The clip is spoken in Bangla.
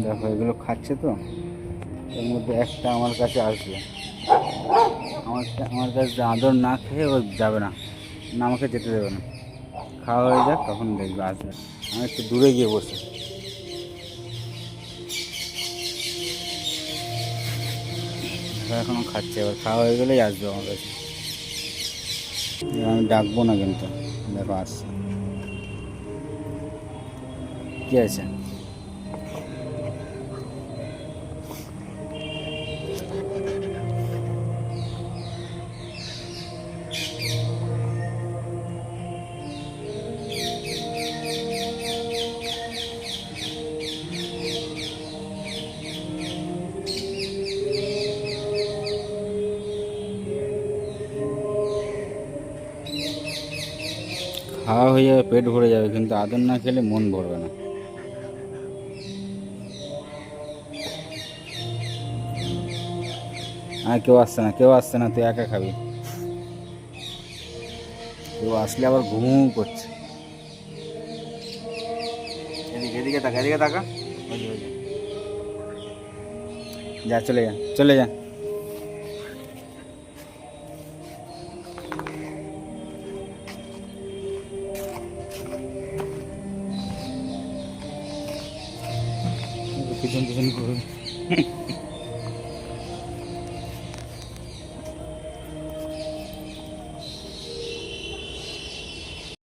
দেখো এগুলো খাচ্ছে তো, এর মধ্যে একটা আমার কাছে আসবে। আমার কাছে আদর না খেয়ে ও যাবে না, না আমাকে যেতে দেবে না। খাওয়া হয়ে যাক তখন দেখবে আসবে। আমি একটু দূরে গিয়ে বসে, এখনও খাচ্ছে, এবার খাওয়া হয়ে গেলেই আসবে আমার কাছে। আমি ডাকবো না কিন্তু, দেখো আসছে। কি আছে? খাওয়া হয়ে যাবে, পেট ভরে যাবে, কিন্তু আদর না খেলে মন ভরবে না। আর কেউ আসছে না, কেউ আসছে না, তুই একা খাবি। কেউ আসলে আবার ঘুম করছে। এদিকে এদিকে তাকা, এদিকে তাকা। ওই যে, ওই যে। যা চলে যা, চলে যা। পিছন পিছন করবে।